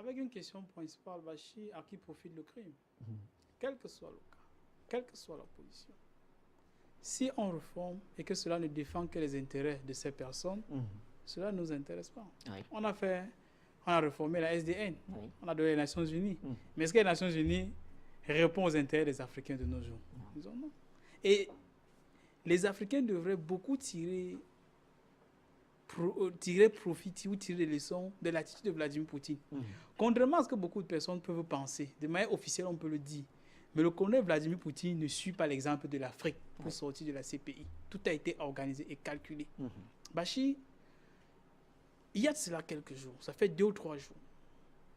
avec une question principale, Bachir, à qui profite le crime? Quel que soit le cas, quelle que soit la position. Si on réforme et que cela ne défend que les intérêts de ces personnes, cela ne nous intéresse pas. Oui. On a réformé la SDN, Oui. on a donné les Nations Unies. Mais est-ce que les Nations Unies répondent aux intérêts des Africains de nos jours? Disons non. Et les Africains devraient beaucoup tirer profit ou tirer des leçons de l'attitude de Vladimir Poutine. Contrairement à ce que beaucoup de personnes peuvent penser, de manière officielle, on peut le dire. Mais le colonel Vladimir Poutine ne suit pas l'exemple de l'Afrique pour sortir de la CPI. Tout a été organisé et calculé. Bachir, il y a de cela quelques jours, ça fait 2 ou 3 jours,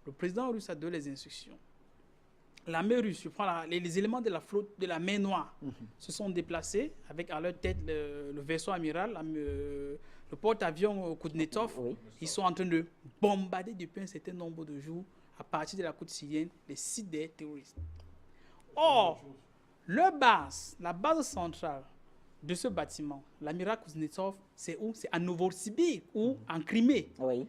le président russe a donné les instructions. L'armée russe, je prends les éléments de la flotte de la mer Noire, se sont déplacés avec à leur tête le vaisseau amiral, le porte-avions Kuznetsov. Ils sont en train de bombarder depuis un certain nombre de jours à partir de la côte syrienne les sites des terroristes. Or, la base centrale de ce bâtiment, l'amiral Kuznetsov, c'est où? C'est à Novosibirsk ou en Crimée. Oui.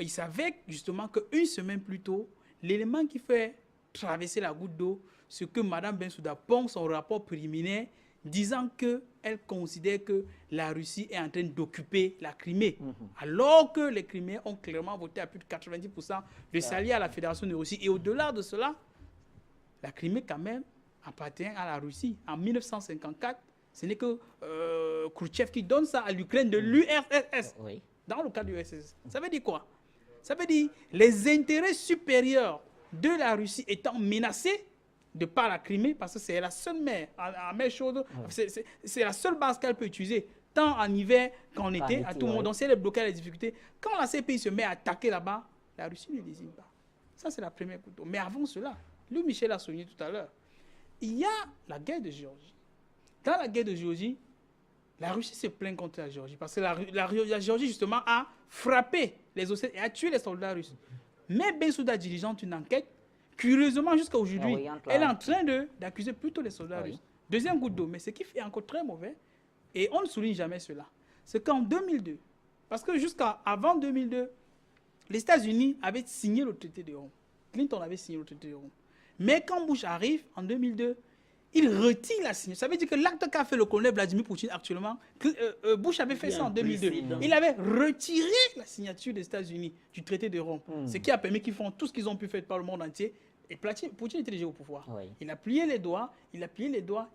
Il savait justement qu'une semaine plus tôt, l'élément qui fait traverser la goutte d'eau, ce que Mme Bensouda pond son rapport préliminaire, disant qu'elle considère que la Russie est en train d'occuper la Crimée, alors que les Criméens ont clairement voté à plus de 90% de s'allier à la Fédération de Russie. Et au-delà de cela, la Crimée quand même appartient à la Russie. En 1954, ce n'est que Khrouchtchev qui donne ça à l'Ukraine de l'URSS, dans le cadre de l'URSS. Ça veut dire quoi? Ça veut dire les intérêts supérieurs de la Russie étant menacés de par la Crimée, parce que c'est la seule mer, en mer chaude, c'est la seule base qu'elle peut utiliser, tant en hiver qu'en été, à tout moment. Donc si elle est bloquée à la difficulté, quand la CPI se met à attaquer là-bas, la Russie ne désigne pas. Ça, c'est la première couteau. Mais avant cela, Louis Michel a souligné tout à l'heure, il y a la guerre de Géorgie. Dans la guerre de Géorgie, la Russie se plaint contre la Géorgie parce que la Géorgie, justement, a frappé les Ossètes et a tué les soldats russes. Mais Bensouda dirigeante une enquête, curieusement, jusqu'à aujourd'hui, elle est en train d'accuser plutôt les soldats russes. Deuxième goutte d'eau, mais ce qui est encore très mauvais, et on ne souligne jamais cela, c'est qu'en 2002, parce que jusqu'à avant 2002, les États-Unis avaient signé le traité de Rome. Clinton avait signé le traité de Rome. Mais quand Bush arrive, en 2002, il retire la signature. Ça veut dire que l'acte qu'a fait le colonel Vladimir Poutine actuellement, Bush avait fait ça en 2002. Il avait retiré la signature des États-Unis du traité de Rome. Ce qui a permis qu'ils font tout ce qu'ils ont pu faire par le monde entier. Et Poutine était déjà au pouvoir. Il a plié les doigts, il plie les doigts,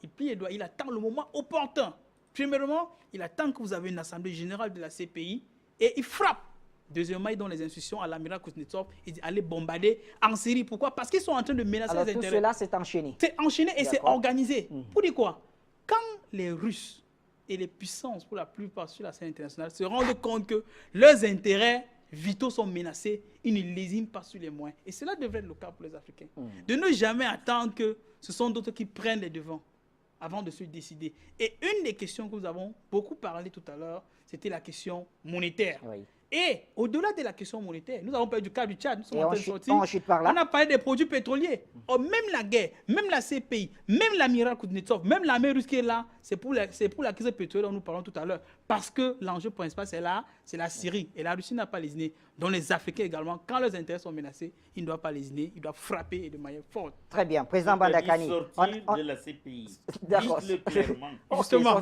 il attend le moment opportun. Premièrement, il attend que vous avez une assemblée générale de la CPI et il frappe. Deuxièmement, il donne les instructions à l'amiral Kuznetsov et dit allez bombarder en Syrie. Pourquoi? Parce qu'ils sont en train de menacer les intérêts. Tout cela, c'est enchaîné. C'est enchaîné et c'est organisé. Pour dire quoi? Quand les Russes et les puissances, pour la plupart sur la scène internationale, se rendent compte que leurs intérêts vitaux sont menacés, ils ne lésinent pas sur les moyens. Et cela devrait être le cas pour les Africains. De ne jamais attendre que ce sont d'autres qui prennent les devants avant de se décider. Et une des questions que nous avons beaucoup parlé tout à l'heure, c'était la question monétaire. Et au-delà de la question monétaire, nous avons parlé du cas du Tchad, nous sommes en train de sortir. On a parlé des produits pétroliers. Oh, même la guerre, même la CPI, même l'amiral Kuznetsov, même l'armée russe qui est là, c'est pour la crise pétrolière dont nous parlons tout à l'heure. Parce que l'enjeu principal, c'est la Syrie. Et la Russie n'a pas lésiné. Donc les Africains également, quand leurs intérêts sont menacés, ils ne doivent pas lésiner, ils doivent frapper et de manière forte. Très bien. Président Bandakani. Sortir de la CPI. D'accord. Dites-le clairement. Justement.